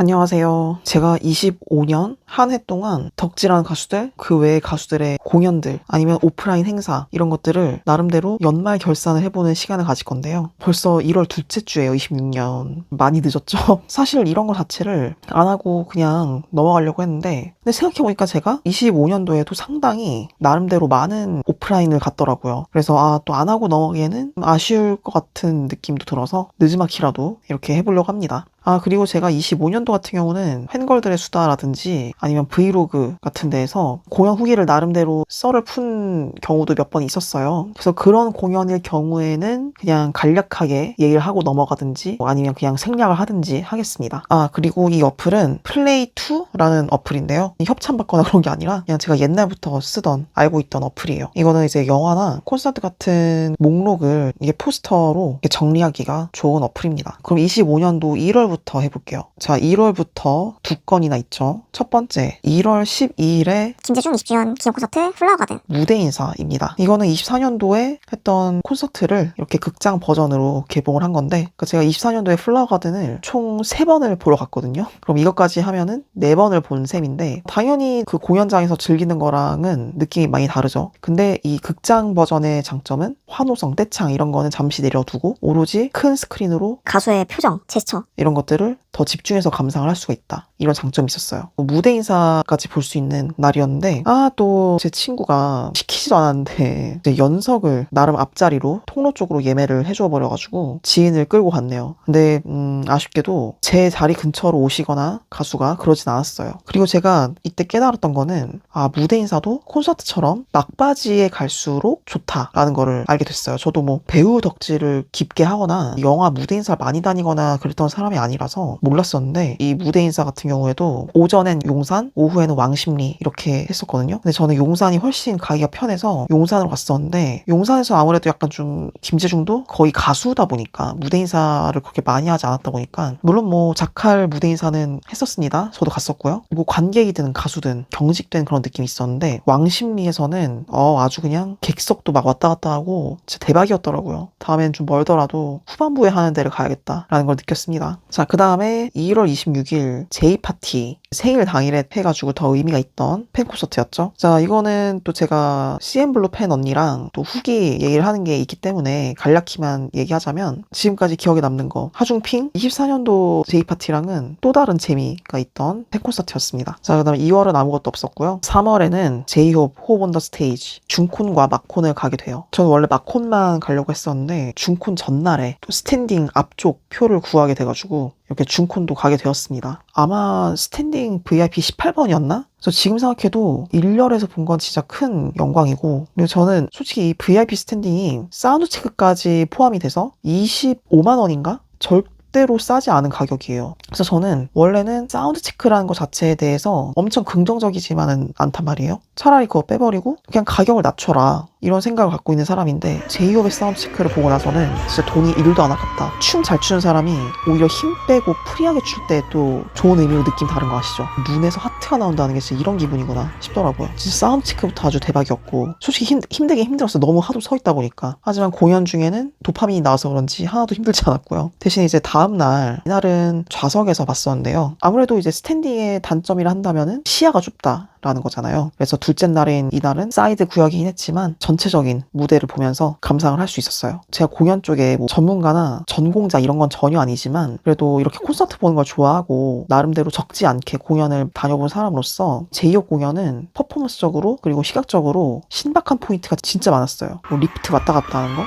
안녕하세요. 제가 25년 한 해 동안 덕질하는 가수들, 그 외의 가수들의 공연들, 아니면 오프라인 행사 이런 것들을 나름대로 연말 결산을 해보는 시간을 가질 건데요. 벌써 1월 둘째 주예요, 26년. 많이 늦었죠? 사실 이런 거 자체를 안 하고 그냥 넘어가려고 했는데 근데 생각해보니까 제가 25년도에도 상당히 나름대로 많은 오프라인을 갔더라고요. 그래서 또 안 하고 넘어가기에는 아쉬울 것 같은 느낌도 들어서 느지막이라도 이렇게 해보려고 합니다. 그리고 제가 25년도 같은 경우는 팬걸들의 수다라든지 아니면 브이로그 같은 데에서 공연 후기를 나름대로 썰을 푼 경우도 몇 번 있었어요. 그래서 그런 공연일 경우에는 그냥 간략하게 얘기를 하고 넘어가든지 아니면 그냥 생략을 하든지 하겠습니다. 그리고 이 어플은 플레이2라는 어플인데요. 협찬받거나 그런 게 아니라 그냥 제가 옛날부터 쓰던 알고 있던 어플이에요. 이거는 이제 영화나 콘서트 같은 목록을 이게 포스터로 이렇게 정리하기가 좋은 어플입니다. 그럼 25년도 1월부터 해볼게요. 자, 1월부터 두 건이나 있죠. 첫 번째, 1월 12일에 김재중 20주년 기념 콘서트 플라워가든 무대 인사입니다. 이거는 24년도에 했던 콘서트를 이렇게 극장 버전으로 개봉을 한 건데 그러니까 제가 24년도에 플라워가든을 총 3번을 보러 갔거든요. 그럼 이것까지 하면은 4번을 본 셈인데 당연히 그 공연장에서 즐기는 거랑은 느낌이 많이 다르죠. 근데 이 극장 버전의 장점은 환호성, 떼창 이런 거는 잠시 내려두고 오로지 큰 스크린으로 가수의 표정, 제스처 이런 것들을 더 집중해서 감상을 할 수가 있다. 이런 장점이 있었어요. 무대 인사까지 볼 수 있는 날이었는데 또 제 친구가 시키지도 않았는데 이제 연석을 나름 앞자리로 통로 쪽으로 예매를 해줘 버려가지고 지인을 끌고 갔네요. 근데 아쉽게도 제 자리 근처로 오시거나 가수가 그러진 않았어요. 그리고 제가 이때 깨달았던 거는 무대 인사도 콘서트처럼 막바지에 갈수록 좋다라는 거를 알게 됐어요. 저도 뭐 배우 덕질을 깊게 하거나 영화 무대 인사를 많이 다니거나 그랬던 사람이 아니라서 몰랐었는데 이 무대 인사 같은 경우에도 오전엔 용산, 오후에는 왕십리 이렇게 했었거든요. 근데 저는 용산이 훨씬 가기가 편해서 용산으로 갔었는데 용산에서 아무래도 약간 좀 김재중도 거의 가수다 보니까 무대 인사를 그렇게 많이 하지 않았다 보니까 물론 뭐 자칼 무대 인사는 했었습니다. 저도 갔었고요. 뭐 관객이든 가수든 경직된 그런 느낌이 있었는데 왕십리에서는 아주 그냥 객석도 막 왔다 갔다 하고 진짜 대박이었더라고요. 다음엔 좀 멀더라도 후반부에 하는 데를 가야겠다라는 걸 느꼈습니다. 자, 그 다음에 1월 26일 제이파티 생일 당일에 해가지고 더 의미가 있던 팬 콘서트였죠. 자, 이거는 또 제가 CN블루 팬 언니랑 또 후기 얘기를 하는 게 있기 때문에 간략히만 얘기하자면 지금까지 기억에 남는 거 하중핑 24년도 제이파티랑은 또 다른 재미가 있던 팬 콘서트였습니다. 자, 그 다음에 2월은 아무것도 없었고요. 3월에는 제이홉 호흡 온 더 스테이지 중콘과 마콘을 가게 돼요. 저는 원래 마콘만 가려고 했었는데 중콘 전날에 또 스탠딩 앞쪽 표를 구하게 돼가지고 이렇게 중콘도 가게 되었습니다. 아마 스탠딩 VIP 18번이었나? 그래서 지금 생각해도 1열에서 본 건 진짜 큰 영광이고 그리고 저는 솔직히 이 VIP 스탠딩이 사운드 체크까지 포함이 돼서 25만 원인가? 절대로 싸지 않은 가격이에요. 그래서 저는 원래는 사운드 체크라는 것 자체에 대해서 엄청 긍정적이지만은 않단 말이에요. 차라리 그거 빼버리고 그냥 가격을 낮춰라. 이런 생각을 갖고 있는 사람인데 제이홉의 사운드 체크를 보고 나서는 진짜 돈이 1도 안 아깝다. 춤 잘 추는 사람이 오히려 힘 빼고 프리하게 출 때 또 좋은 의미로 느낌 다른 거 아시죠? 눈에서 하트가 나온다는 게 진짜 이런 기분이구나 싶더라고요. 진짜 사운드 체크부터 아주 대박이었고 솔직히 힘들긴 힘들었어. 너무 하도 서 있다 보니까. 하지만 공연 중에는 도파민이 나와서 그런지 하나도 힘들지 않았고요. 대신 이제 다음날 이날은 좌석에서 봤었는데요. 아무래도 이제 스탠딩의 단점이라 한다면은 시야가 좁다. 라는 거잖아요. 그래서 둘째 날인 이날은 사이드 구역이긴 했지만 전체적인 무대를 보면서 감상을 할 수 있었어요. 제가 공연 쪽에 뭐 전문가나 전공자 이런 건 전혀 아니지만 그래도 이렇게 콘서트 보는 걸 좋아하고 나름대로 적지 않게 공연을 다녀본 사람으로서 제이홉 공연은 퍼포먼스적으로 그리고 시각적으로 신박한 포인트가 진짜 많았어요. 뭐 리프트 왔다 갔다 하는 거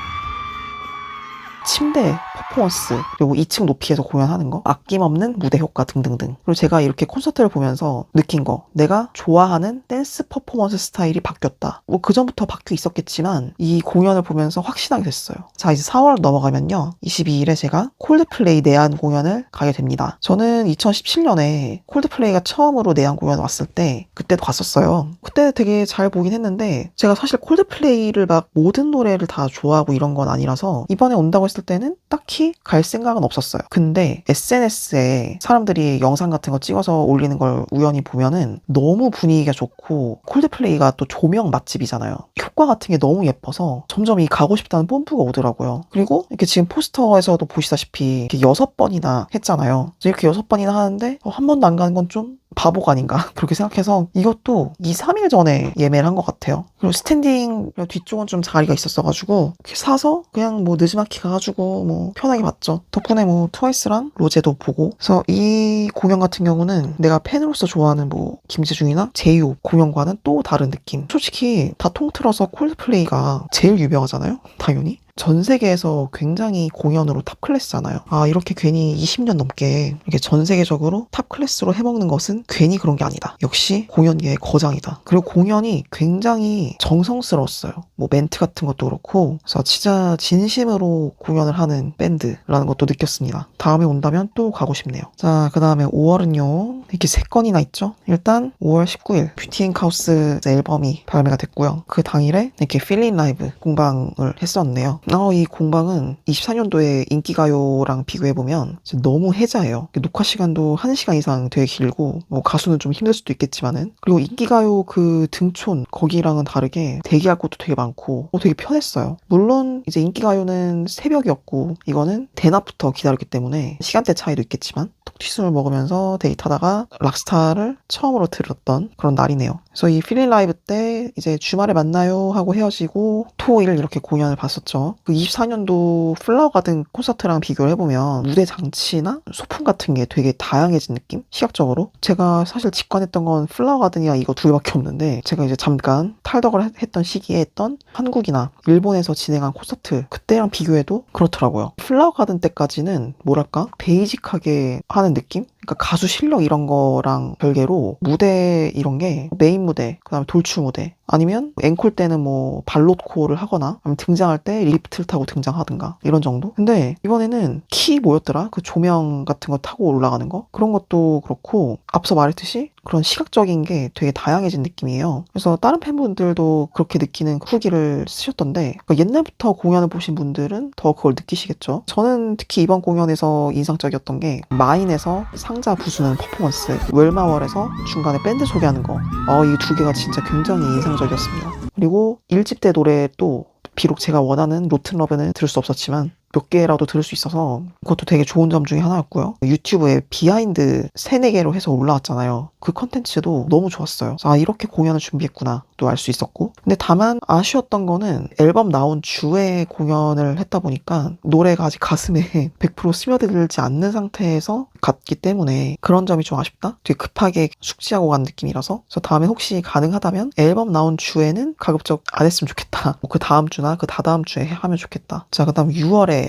침대 퍼포먼스 그리고 2층 높이에서 공연하는 거 아낌없는 무대 효과 등등등. 그리고 제가 이렇게 콘서트를 보면서 느낀 거 내가 좋아하는 댄스 퍼포먼스 스타일이 바뀌었다. 뭐 그전부터 바뀌어 있었겠지만 이 공연을 보면서 확신하게 됐어요. 자, 이제 4월 넘어가면요 22일에 제가 콜드플레이 내한 공연을 가게 됩니다. 저는 2017년에 콜드플레이가 처음으로 내한 공연 왔을 때 그때도 갔었어요. 그때 되게 잘 보긴 했는데 제가 사실 콜드플레이를 막 모든 노래를 다 좋아하고 이런 건 아니라서 이번에 온다고 했을 어렸을 때는 딱히 갈 생각은 없었어요. 근데 SNS에 사람들이 영상 같은 거 찍어서 올리는 걸 우연히 보면은 너무 분위기가 좋고 콜드플레이가 또 조명 맛집이잖아요. 효과 같은 게 너무 예뻐서 점점 이 가고 싶다는 뽐뿌가 오더라고요. 그리고 이렇게 지금 포스터에서도 보시다시피 이렇게 6번이나 했잖아요. 이렇게 6번이나 하는데 한 번도 안 가는 건 좀 바보가 아닌가 그렇게 생각해서 이것도 2, 3일 전에 예매를 한 것 같아요. 그리고 스탠딩 뒤쪽은 좀 자리가 있었어가지고 이렇게 사서 그냥 뭐 느지막이 가가지고 뭐 편하게 봤죠. 덕분에 뭐 트와이스랑 로제도 보고. 그래서 이 공연 같은 경우는 내가 팬으로서 좋아하는 뭐 김재중이나 제이홉 공연과는 또 다른 느낌. 솔직히 다 통틀어서 콜드플레이가 제일 유명하잖아요. 당연히. 전 세계에서 굉장히 공연으로 탑 클래스잖아요. 아, 이렇게 괜히 20년 넘게 이렇게 전 세계적으로 탑 클래스로 해먹는 것은 괜히 그런 게 아니다. 역시 공연계의 거장이다. 그리고 공연이 굉장히 정성스러웠어요. 뭐 멘트 같은 것도 그렇고. 그래서 진짜 진심으로 공연을 하는 밴드라는 것도 느꼈습니다. 다음에 온다면 또 가고 싶네요. 자, 그 다음에 5월은요. 이렇게 3건이나 있죠. 일단 5월 19일 뷰티앤카우스 앨범이 발매가 됐고요. 그 당일에 이렇게 필린 라이브 공방을 했었네요. 이 공방은 24년도에 인기가요랑 비교해보면 너무 해자예요. 녹화 시간도 1시간 이상 되게 길고, 뭐 가수는 좀 힘들 수도 있겠지만은. 그리고 인기가요 그 등촌, 거기랑은 다르게 대기할 곳도 되게 많고, 되게 편했어요. 물론 이제 인기가요는 새벽이었고, 이거는 대낮부터 기다렸기 때문에 시간대 차이도 있겠지만, 톡튀순을 먹으면서 데이트하다가 락스타를 처음으로 들었던 그런 날이네요. 그래서 이 필린 라이브 때 이제 주말에 만나요 하고 헤어지고 토일 이렇게 공연을 봤었죠. 그 24년도 플라워 가든 콘서트랑 비교를 해보면 무대 장치나 소품 같은 게 되게 다양해진 느낌? 시각적으로. 제가 사실 직관했던 건 플라워 가든이랑 이거 두 개밖에 없는데 제가 이제 잠깐 탈덕을 했던 시기에 했던 한국이나 일본에서 진행한 콘서트 그때랑 비교해도 그렇더라고요. 플라워 가든 때까지는 뭐랄까 베이직하게 하는 느낌? 그러니까 가수 실력 이런 거랑 별개로 무대 이런 게 메인 무대, 그 다음에 돌출 무대 아니면 앵콜 때는 뭐 발로코를 하거나 아니면 등장할 때 리프트를 타고 등장하든가 이런 정도? 근데 이번에는 키 뭐였더라? 그 조명 같은 거 타고 올라가는 거? 그런 것도 그렇고 앞서 말했듯이 그런 시각적인 게 되게 다양해진 느낌이에요. 그래서 다른 팬분들도 그렇게 느끼는 후기를 쓰셨던데 그러니까 옛날부터 공연을 보신 분들은 더 그걸 느끼시겠죠. 저는 특히 이번 공연에서 인상적이었던 게 마인에서 상자 부수는 퍼포먼스, 웰마월에서 중간에 밴드 소개하는 거 이 두 개가 진짜 굉장히 인상적이었습니다. 그리고 1집 때 노래도 비록 제가 원하는 로튼 러브는 들을 수 없었지만 몇 개라도 들을 수 있어서 그것도 되게 좋은 점 중에 하나였고요. 유튜브에 비하인드 3, 4개로 해서 올라왔잖아요. 그 컨텐츠도 너무 좋았어요. 그래서 이렇게 공연을 준비했구나 또 알 수 있었고. 근데 다만 아쉬웠던 거는 앨범 나온 주에 공연을 했다 보니까 노래가 아직 가슴에 100% 스며들지 않는 상태에서 갔기 때문에 그런 점이 좀 아쉽다? 되게 급하게 숙지하고 간 느낌이라서. 그래서 다음에 혹시 가능하다면 앨범 나온 주에는 가급적 안 했으면 좋겠다. 그 다음 주나 그 다다음 주에 하면 좋겠다. 자, 그 다음 6월에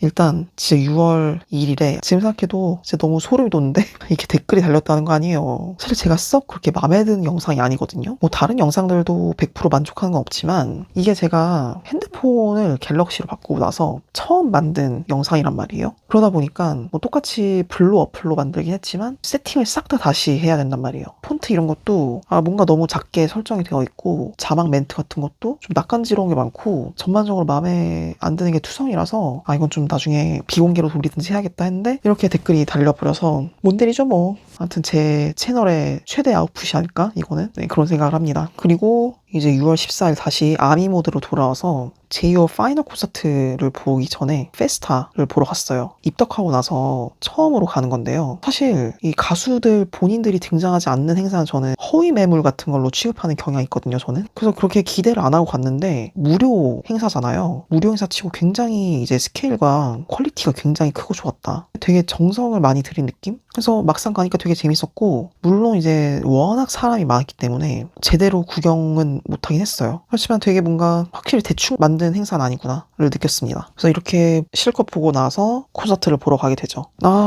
일단 진짜 6월 2일에 지금 생각해도 진짜 너무 소름이 돋는데 이게 댓글이 달렸다는 거 아니에요. 사실 제가 썩 그렇게 마음에 드는 영상이 아니거든요. 뭐 다른 영상들도 100% 만족하는 건 없지만 이게 제가 핸드폰을 갤럭시로 바꾸고 나서 처음 만든 영상이란 말이에요. 그러다 보니까 뭐 똑같이 블루 어플로 만들긴 했지만 세팅을 싹 다 다시 해야 된단 말이에요. 폰트 이런 것도 뭔가 너무 작게 설정이 되어 있고 자막 멘트 같은 것도 좀 낯간지러운 게 많고 전반적으로 마음에 안 드는 게 투성이라서 이건 좀 나중에 비공개로 돌리든지 해야겠다 했는데 이렇게 댓글이 달려버려서 몬델이죠 뭐. 아무튼 제 채널의 최대 아웃풋이 아닐까 이거는 그런 생각을 합니다. 그리고 이제 6월 14일 다시 아미 모드로 돌아와서 제이홉 파이널 콘서트를 보기 전에 페스타를 보러 갔어요. 입덕하고 나서 처음으로 가는 건데요. 사실 이 가수들 본인들이 등장하지 않는 행사는 저는 허위 매물 같은 걸로 취급하는 경향이 있거든요. 저는. 그래서 그렇게 기대를 안 하고 갔는데 무료 행사잖아요. 무료 행사 치고 굉장히 이제 스케일과 퀄리티가 굉장히 크고 좋았다. 되게 정성을 많이 들인 느낌? 그래서 막상 가니까 되게 재밌었고 물론 이제 워낙 사람이 많았기 때문에 제대로 구경은 못하긴 했어요. 그렇지만 되게 뭔가 확실히 대충 만든 행사는 아니구나를 느꼈습니다. 그래서 이렇게 실컷 보고 나서 콘서트를 보러 가게 되죠.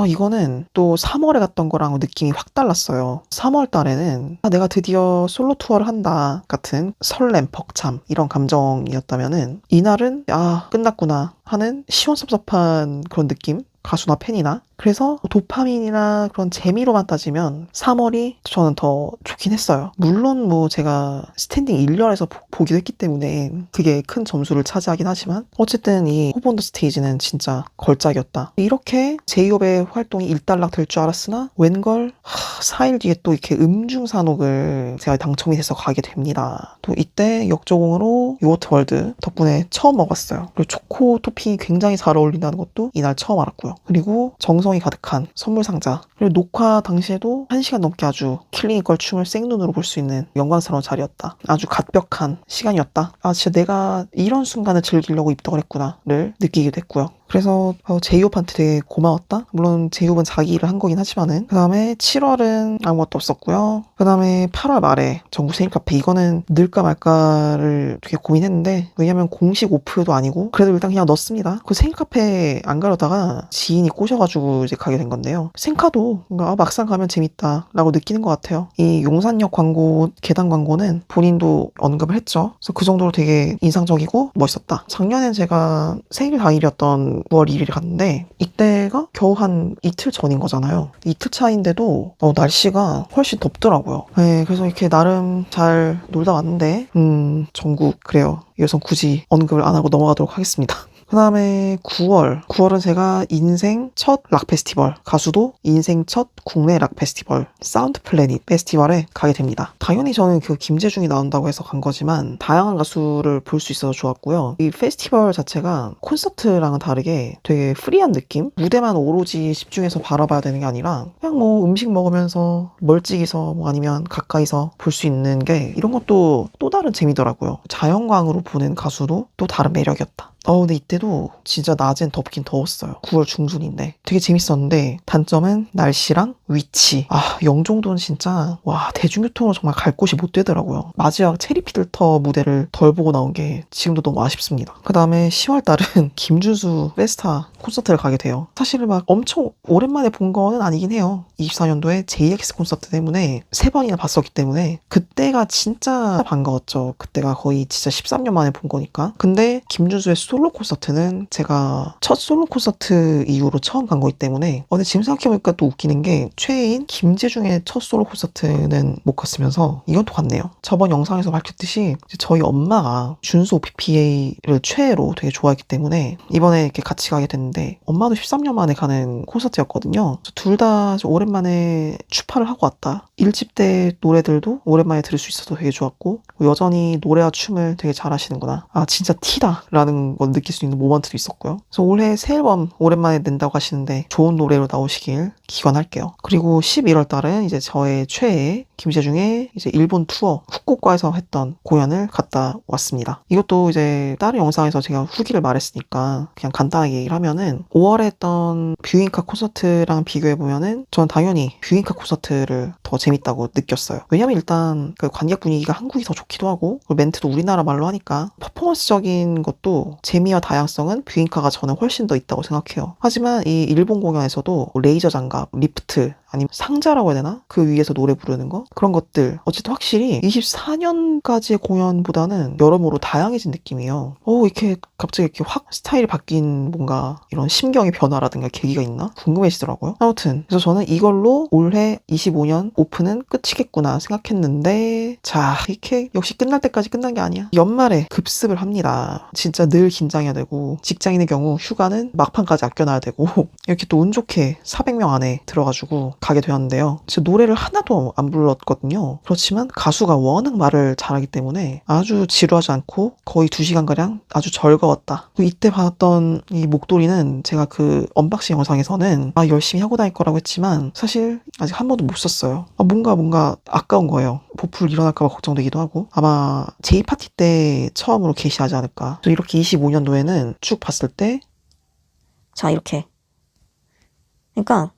이거는 또 3월에 갔던 거랑 느낌이 확 달랐어요. 3월 달에는 내가 드디어 솔로 투어를 한다 같은 설렘, 벅참 이런 감정이었다면은 이날은 끝났구나 하는 시원섭섭한 그런 느낌? 가수나 팬이나. 그래서 도파민이나 그런 재미로만 따지면 3월이 저는 더 좋긴 했어요. 물론 뭐 제가 스탠딩 1열에서 보기도 했기 때문에 그게 큰 점수를 차지하긴 하지만 어쨌든 이 호브 온 더 스테이지는 진짜 걸작이었다. 이렇게 제이홉의 활동이 일단락 될 줄 알았으나 웬걸 4일 뒤에 또 이렇게 음중산옥을 제가 당첨이 돼서 가게 됩니다. 또 이때 역조공으로 요거트 월드 덕분에 처음 먹었어요. 그리고 초코 토핑이 굉장히 잘 어울린다는 것도 이날 처음 알았고요. 그리고 정성이 가득한 선물 상자. 그리고 녹화 당시에도 1시간 넘게 아주 킬링이걸 춤을 생눈으로 볼 수 있는 영광스러운 자리였다. 아주 갓벽한 시간이었다. 아 진짜 내가 이런 순간을 즐기려고 입덕을 했구나를 느끼기도 했고요. 그래서 제이홉한테 되게 고마웠다. 물론 제이홉은 자기 일을 한 거긴 하지만은. 그 다음에 7월은 아무것도 없었고요. 그 다음에 8월 말에 전국 생일 카페. 이거는 넣을까 말까를 되게 고민했는데 왜냐면 공식 오프도 아니고 그래도 일단 그냥 넣었습니다. 그 생일 카페 안 가려다가 지인이 꼬셔가지고 이제 가게 된 건데요. 생카도 뭔가 막상 가면 재밌다 라고 느끼는 것 같아요. 이 용산역 광고, 계단 광고는 본인도 언급을 했죠. 그래서 그 정도로 되게 인상적이고 멋있었다. 작년엔 제가 생일 당일이었던 9월 1일에 갔는데 이때가 겨우 한 이틀 전인 거잖아요. 이틀 차인데도 날씨가 훨씬 덥더라고요. 네, 그래서 이렇게 나름 잘 놀다 왔는데 전국 그래요. 이것은 굳이 언급을 안 하고 넘어가도록 하겠습니다. 그 다음에 9월은 제가 인생 첫 락 페스티벌, 가수도 인생 첫 국내 락 페스티벌, 사운드 플래닛 페스티벌에 가게 됩니다. 당연히 저는 그 김재중이 나온다고 해서 간 거지만 다양한 가수를 볼 수 있어서 좋았고요. 이 페스티벌 자체가 콘서트랑은 다르게 되게 프리한 느낌? 무대만 오로지 집중해서 바라봐야 되는 게 아니라 그냥 뭐 음식 먹으면서 멀찍이서 뭐 아니면 가까이서 볼 수 있는 게 이런 것도 또 다른 재미더라고요. 자연광으로 보는 가수도 또 다른 매력이었다. 근데 이때도 진짜 낮엔 덥긴 더웠어요. 9월 중순인데. 되게 재밌었는데 단점은 날씨랑 위치. 영종도는 진짜 대중교통으로 정말 갈 곳이 못 되더라고요. 마지막 체리피들터 무대를 덜 보고 나온 게 지금도 너무 아쉽습니다. 그 다음에 10월 달은 김준수 페스타 콘서트를 가게 돼요. 사실은 막 엄청 오랜만에 본 거는 아니긴 해요. 24년도에 JX 콘서트 때문에 3번이나 봤었기 때문에 그때가 진짜 반가웠죠. 그때가 거의 진짜 13년 만에 본 거니까. 근데 김준수의 솔로 콘서트는 제가 첫 솔로 콘서트 이후로 처음 간 거기 때문에 근데 지금 생각해보니까 또 웃기는 게 최애인 김재중의 첫 솔로 콘서트는 못 갔으면서 이건 또 갔네요. 저번 영상에서 밝혔듯이 저희 엄마가 준수 OPPA를 최애로 되게 좋아했기 때문에 이번에 이렇게 같이 가게 됐는데 엄마도 13년 만에 가는 콘서트였거든요. 둘 다 오랜만에 추파를 하고 왔다. 1집 때 노래들도 오랜만에 들을 수 있어서 되게 좋았고 여전히 노래와 춤을 되게 잘하시는구나. 진짜 티다 라는 걸 느낄 수 있는 모먼트도 있었고요. 그래서 올해 새 앨범 오랜만에 낸다고 하시는데 좋은 노래로 나오시길 기원할게요. 그리고 11월 달은 이제 저의 최애 김재중의 이제 일본 투어 후쿠오카에서 했던 공연을 갔다 왔습니다. 이것도 이제 다른 영상에서 제가 후기를 말했으니까 그냥 간단하게 얘기를 하면은 5월에 했던 뷰잉카 콘서트랑 비교해보면은 저는 당연히 뷰잉카 콘서트를 더 재밌다고 느꼈어요. 왜냐면 일단 그 관객 분위기가 한국이 더 좋기도 하고 그리고 멘트도 우리나라 말로 하니까 퍼포먼스적인 것도 재미와 다양성은 뷰잉카가 저는 훨씬 더 있다고 생각해요. 하지만 이 일본 공연에서도 레이저 장갑, 리프트 아니면 상자라고 해야 되나? 그 위에서 노래 부르는 거? 그런 것들 어쨌든 확실히 24년까지의 공연보다는 여러모로 다양해진 느낌이에요. 이렇게 갑자기 이렇게 확 스타일이 바뀐 뭔가 이런 심경의 변화라든가 계기가 있나? 궁금해지더라고요. 아무튼 그래서 저는 이걸로 올해 25년 오픈은 끝이겠구나 생각했는데 자 이렇게 역시 끝날 때까지 끝난 게 아니야. 연말에 급습을 합니다. 진짜 늘 긴장해야 되고 직장인의 경우 휴가는 막판까지 아껴놔야 되고 이렇게 또 운 좋게 400명 안에 들어가지고 가게 되었는데요. 진짜 노래를 하나도 안 불렀거든요. 그렇지만 가수가 워낙 말을 잘하기 때문에 아주 지루하지 않고 거의 2시간가량 아주 즐거웠다. 이때 봤던 이 목도리는 제가 그 언박싱 영상에서는 열심히 하고 다닐 거라고 했지만 사실 아직 한 번도 못 썼어요. 뭔가 아까운 거예요. 보풀 일어날까봐 걱정되기도 하고 아마 제이파티 때 처음으로 게시하지 않을까. 이렇게 25년도에는 쭉 봤을 때 자, 이렇게. 그러니까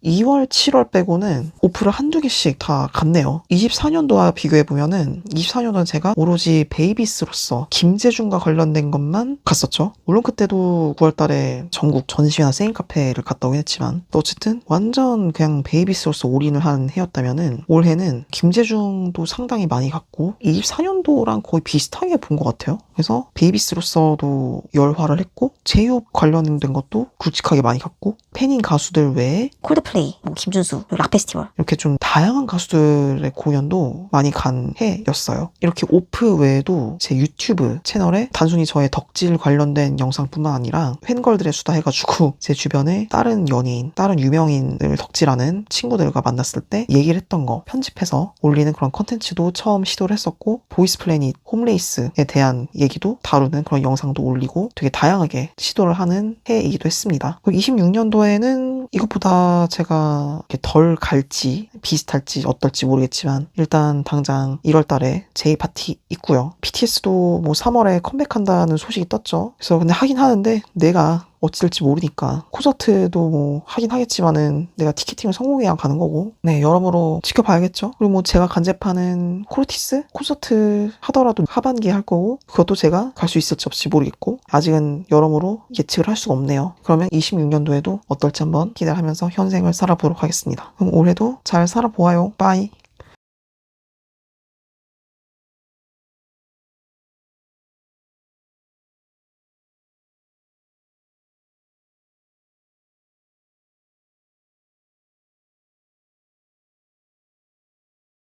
2월, 7월 빼고는 오프를 한두 개씩 다 갔네요. 24년도와 비교해보면은 24년도는 제가 오로지 베이비스로서 김재중과 관련된 것만 갔었죠. 물론 그때도 9월 달에 전국 전시회나 세일 카페를 갔다 오긴 했지만 또 어쨌든 완전 그냥 베이비스로서 올인을 한 해였다면은 올해는 김재중도 상당히 많이 갔고 24년도랑 거의 비슷하게 본 것 같아요. 그래서 베이비스로서도 열화를 했고 제이홉 관련된 것도 굵직하게 많이 갔고 팬인 가수들 외에 콜드플레이, 뭐 김준수, 그리고 락페스티벌. 이렇게 좀 다양한 가수들의 공연도 많이 간 해였어요. 이렇게 오프 외에도 제 유튜브 채널에 단순히 저의 덕질 관련된 영상뿐만 아니라 팬걸들의 수다 해가지고 제 주변에 다른 연예인, 다른 유명인을 덕질하는 친구들과 만났을 때 얘기를 했던 거 편집해서 올리는 그런 컨텐츠도 처음 시도를 했었고 보이스 플래닛, 홈레이스에 대한 얘기도 다루는 그런 영상도 올리고 되게 다양하게 시도를 하는 해이기도 했습니다. 26년도에는 이것보다 제가 이렇게 덜 갈지 비슷할지 어떨지 모르겠지만 일단 당장 1월 달에 제이파티 있고요. BTS도 뭐 3월에 컴백한다는 소식이 떴죠. 그래서 근데 하긴 하는데 내가 어찌 될지 모르니까 콘서트도 뭐 하긴 하겠지만은 내가 티켓팅을 성공해야 가는 거고 네 여러모로 지켜봐야겠죠. 그리고 뭐 제가 간접하는 코르티스 콘서트 하더라도 하반기에 할 거고 그것도 제가 갈 수 있을지 없을지 모르겠고 아직은 여러모로 예측을 할 수가 없네요. 그러면 26년도에도 어떨지 한번 기대하면서 현생을 살아보도록 하겠습니다. 그럼 올해도 잘 살아보아요. 빠이.